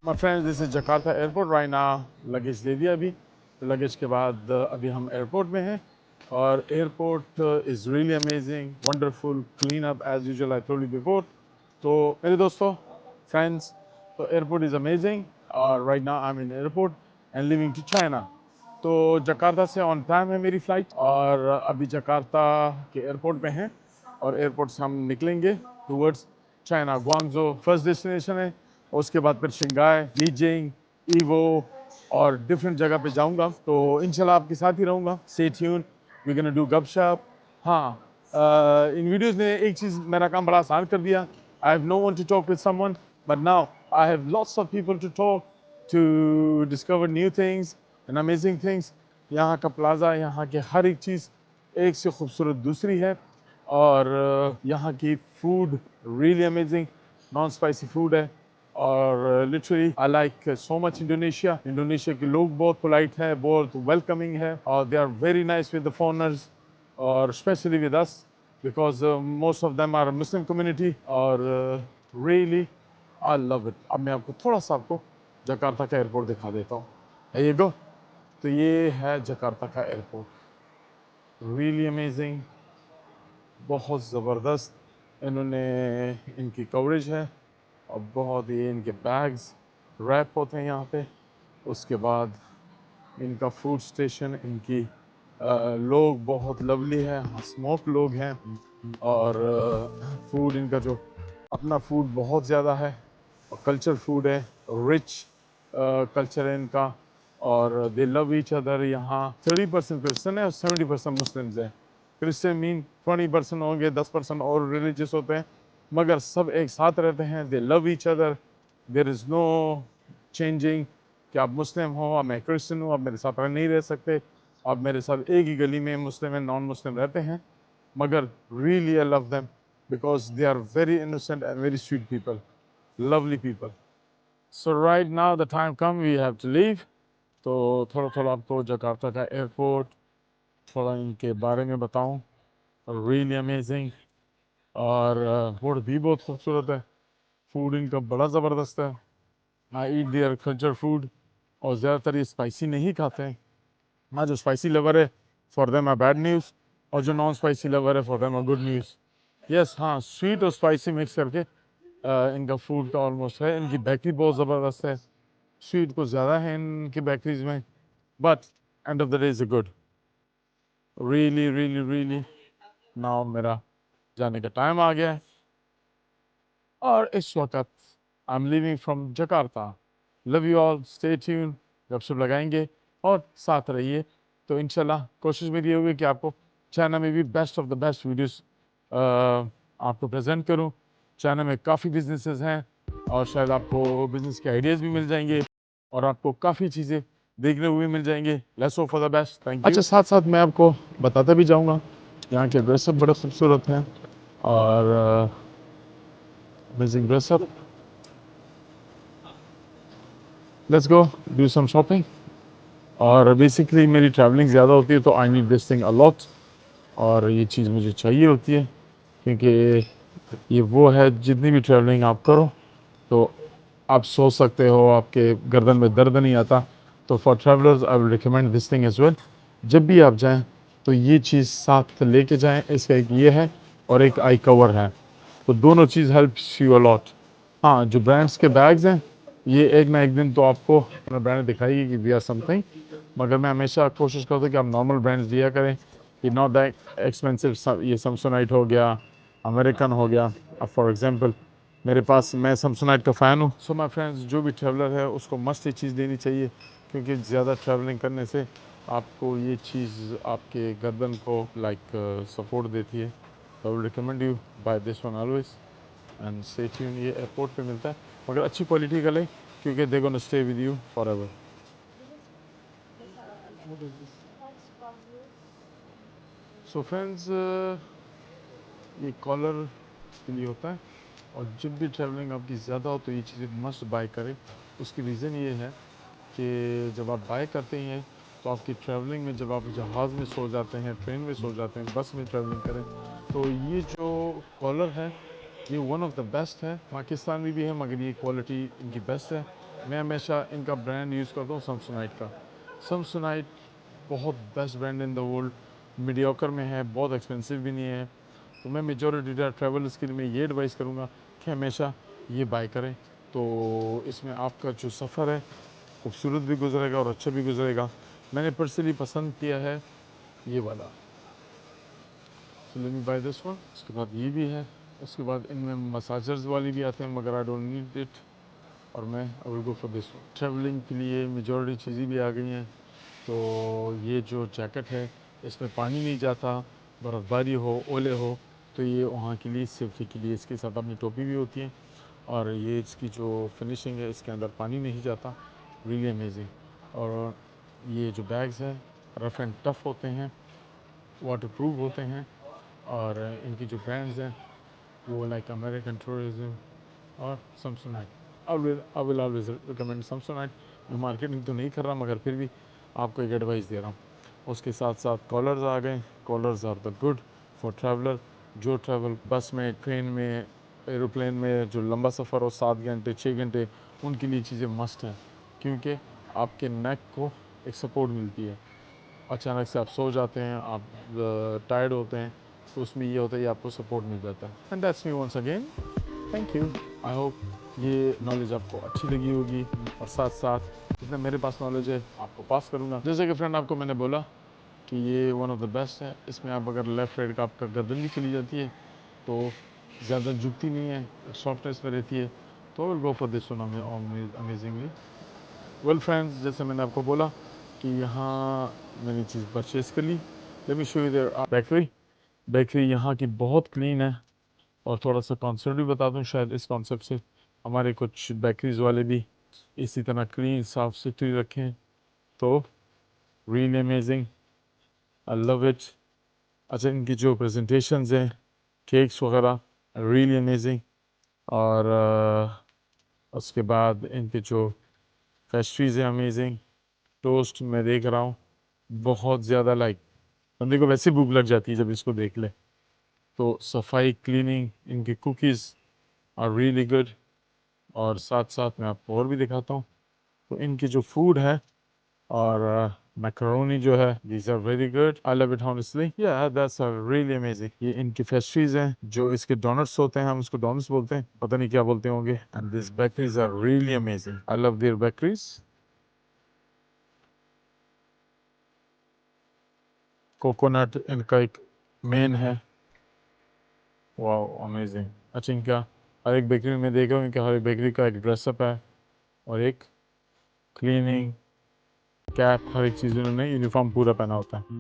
My friends, this is Jakarta airport right now. Luggage दे दिया अभी। लगेज के बाद अभी हम एयरपोर्ट में हैं और airport is really amazing, wonderful, clean up as usual, I told you before. तो मेरे दोस्तों, फ्रेंड्स, तो एयरपोर्ट इज़ अमेजिंग और right now I am in airport and living to China. तो जकार्ता से ऑन टाइम है मेरी फ़्लाइट और अभी जकार्ता के एयरपोर्ट में हैं और एयरपोर्ट से हम निकलेंगे towards China. Guangzhou first destination है। उसके बाद फिर शंघाई, बीजिंग, ईवो और डिफरेंट जगह पे जाऊंगा। तो इंशाल्लाह आपके साथ ही रहूंगा। Stay tune, we gonna do गपशप। हाँ, इन वीडियोस ने एक चीज़ मेरा काम बड़ा आसान कर दिया। I have no one to talk with someone, but now I have lots of people to talk, to discover new things and amazing things. यहाँ का प्लाजा, यहाँ के हर एक चीज़ एक से खूबसूरत दूसरी है और यहाँ की food really amazing, non spicy food है और literally I like so much Indonesia. Indonesia के लोग बहुत पोलाइट है, बहुत वेलकमिंग है और they are very nice with the foreigners और specially with us because most of them are Muslim community और रियली आई लव इट। अब मैं आपको थोड़ा सा आपको जकार्ता का एयरपोर्ट दिखा देता हूँ। ये गो, तो ये है जकार्ता का एयरपोर्ट, रियली अमेजिंग, बहुत ज़बरदस्त इन्होंने इनकी कवरेज है और बहुत ही इनके बैग्स रैप होते हैं यहाँ पे। उसके बाद इनका फूड स्टेशन, इनकी लोग बहुत लवली है, स्मोक लोग हैं और फूड इनका जो अपना फूड बहुत ज़्यादा है और कल्चर फूड है, रिच कल्चर है इनका और दे लव ईच अदर। यहाँ 30% क्रिश्चियन है और 70% मुस्लिम्स हैं। क्रिश्चियन मीन 20% होंगे, 10% और रिलीजियस होते हैं, मगर सब एक साथ रहते हैं। They love each other, there is no changing कि आप मुस्लिम हो और मैं क्रिश्चियन हूँ, आप मेरे साथ नहीं रह सकते, आप मेरे साथ एक ही गली में मुस्लिम एंड नॉन मुस्लिम रहते हैं। मगर really I love them because they are very innocent and very sweet people, lovely people. So right now the time come we have to leave. तो थोड़ा थोड़ा आपको जकार्ता का एयरपोर्ट थोड़ा इनके बारे में बताऊं। रियली अमेजिंग और फूड भी बहुत खूबसूरत है। फूड इनका बड़ा ज़बरदस्त है। I eat their culture food और ज़्यादातर ये स्पाइसी नहीं खाते हैं। हाँ, जो स्पाइसी लवर है for them are bad news और जो नॉन स्पाइसी लवर है for them are good news. Yes, हाँ, स्वीट और स्पाइसी मिक्स करके इनका फूड का ऑलमोस्ट है। इनकी बेकरी बहुत ज़बरदस्त है, स्वीट कुछ ज़्यादा है इनकी बेकरीज में, but end of the day is good. Really really really now मेरा जाने का टाइम आ गया है और इस वक्त I am living from Jakarta. Love you all, stay tune, गपशप लगाएंगे और साथ रहिए। तो इंशाल्लाह कोशिश मेरी ये होगी कि आपको चाइना में भी best of the best videos आपको प्रेजेंट करूं। चाइना में काफ़ी बिजनेसेस हैं और शायद आपको बिजनेस के आइडियाज़ भी मिल जाएंगे और आपको काफ़ी चीज़ें देखने को भी मिल जाएंगे। Let's hope for the best. Thank you. अच्छा, साथ साथ मैं आपको बताता भी जाऊँगा, यहाँ के ड्रेसअप बड़े खूबसूरत हैं और amazing dress up. Let's go do some shopping. और बेसिकली मेरी ट्रैवलिंग ज़्यादा होती है तो I need this thing a lot और ये चीज़ मुझे चाहिए होती है क्योंकि ये वो है, जितनी भी ट्रैवलिंग आप करो तो आप सोच सकते हो, आपके गर्दन में दर्द नहीं आता। तो for travellers I will recommend this thing as well. जब भी आप जाएं तो ये चीज़ साथ लेके जाएं। इसका एक ये है और एक आई कवर है, तो दोनों चीज़ हेल्प्स यू अलॉट। हाँ, जो ब्रांड्स के बैग्स हैं ये एक ना एक दिन तो आपको अपना ब्रांड दिखाएगी कि वी आर समथिंग, मगर मैं हमेशा कोशिश करता हूँ कि आप नॉर्मल ब्रांड्स दिया करें कि नॉट दैट एक्सपेंसिव। ये सैमसोनाइट हो गया, अमेरिकन हो गया। अब फॉर एग्जांपल मेरे पास, मैं सैमसोनाइट का फ़ैन हूँ। सो माय फ्रेंड्स, जो भी ट्रैवलर है उसको मस्ट ये चीज़ देनी चाहिए क्योंकि ज़्यादा ट्रैवलिंग करने से आपको ये चीज़ आपके गर्दन को सपोर्ट देती है। I will recommend you buy this one always and stay tune. ये एयरपोर्ट पे मिलता है मगर अच्छी क्वालिटी का लें क्योंकि they gonna stay with you forever. So friends, ये कॉलर के लिए होता है और जब भी ट्रैवलिंग आपकी ज़्यादा हो तो ये चीज़ें मस्ट बाय करें। उसकी रीज़न ये है कि जब आप बाय करते हैं तो आपकी ट्रैवलिंग में, जब आप जहाज़ में सो जाते हैं, ट्रेन में सो जाते हैं, बस में ट्रैवलिंग करें तो ये जो कॉलर है ये वन ऑफ द बेस्ट है। पाकिस्तान में भी है मगर ये क्वालिटी इनकी बेस्ट है मैं हमेशा इनका ब्रांड यूज़ करता हूँ सैमसंगाइट का। सैमसंगाइट बहुत best brand in the world, mediocre में है, बहुत एक्सपेंसिव भी नहीं है। तो मैं मेजॉरिटी ट्रैवलर्स के लिए मैं ये एडवाइस करूँगा कि हमेशा ये बाय करें। तो इसमें आपका जो सफ़र है खूबसूरत भी गुजरेगा और अच्छा भी गुजरेगा। मैंने पर्सनली पसंद किया है ये वाला, so let me buy this one. उसके बाद ये भी है, उसके बाद इनमें मसाजर्स वाली भी आते हैं मगर आई डोंट नीड इट, और मैं I will go for this one. Travelling के लिए मेजॉरिटी चीज़ें भी आ गई हैं। तो ये जो जैकेट है इसमें पानी नहीं जाता, बर्फ़बारी हो, ओले हो तो ये वहाँ के लिए सेफ्टी के लिए इसके साथ अपनी टोपी भी होती है, और ये इसकी जो फिनिशिंग है इसके अंदर पानी नहीं जाता, रियली अमेजिंग। और ये जो बैग्स हैं रफ़ एंड टफ़ होते हैं, वाटर प्रूफ होते हैं, और इनकी जो ब्रांड्स हैं वो लाइक अमेरिकन टूरिज्म और Samsonite. I will always recommend Samsonite. मैं मार्केटिंग तो नहीं कर रहा मगर फिर भी आपको एक एडवाइस दे रहा हूँ। उसके साथ साथ कॉलर्स आ गए। Collars are the good for traveller, जो ट्रैवल बस में, ट्रेन में, एरोप्लेन में, जो लंबा सफ़र हो 7 घंटे 6 घंटे, उनके लिए चीज़ें मस्ट हैं, क्योंकि आपके नेक को एक सपोर्ट मिलती है। अचानक से आप सो जाते हैं, आप टायर्ड होते हैं, तो उसमें ये होता है, ये आपको सपोर्ट मिल जाता है। And that's me once again, thank you. I hope ये नॉलेज आपको अच्छी लगी होगी, और साथ साथ जितना मेरे पास नॉलेज है आपको पास करूँगा। जैसे कि फ्रेंड आपको मैंने बोला कि ये वन ऑफ द बेस्ट है। इसमें आप अगर लेफ़्ट राइट का आपका गर्दन भी चली जाती है तो ज़्यादा झुकती नहीं है, सॉफ्टनेस में रहती है। तो will go for this one amazingly. Well friends, जैसे मैंने आपको बोला कि यहाँ मैंने चीज़ परचेज़ कर ली। Let me show you there bakery. Bakery यहाँ की बहुत क्लीन है, और थोड़ा सा कॉन्सेप्ट भी बता दूँ, शायद इस कॉन्सेप्ट से हमारे कुछ बेकरीज वाले भी इसी तरह क्लीन साफ सुथरी रखें। तो really amazing, I love it. अच्छा, इनकी जो प्रेजेंटेशंस हैं, केक्स वगैरह, रियली अमेजिंग। और उसके बाद इनके जो पेस्ट्रीज हैं अमेजिंग। टोस्ट मैं देख रहा हूँ बहुत ज़्यादा, लाइक बंदे को वैसे भूख लग जाती है जब इसको देख ले। तो सफाई, क्लीनिंग, इनकी कुकीज़ आर रियली गुड। और साथ साथ मैं आपको और भी दिखाता हूँ। तो इनकी जो फूड है, और मैकरोनी जो है, these are very good, I love it honestly, या दैट्स रियली अमेजिंग। ये इनकी पेस्ट्रीज हैं, जो इसके डोनट्स होते हैं, हम उसको डोनट्स बोलते हैं, पता नहीं क्या बोलते होंगे। And this bakeries are really amazing, I love their bakeries. Coconut इनका एक मेन है, वाओ अमेजिंग। अच्छा, इनका हर एक बेकरी में देख रहा हूँ कि हर एक बेकरी का एक ड्रेसअप है, और एक क्लीनिंग कैप, हर एक चीज़ इन्होंने यूनिफॉर्म पूरा पहना होता है।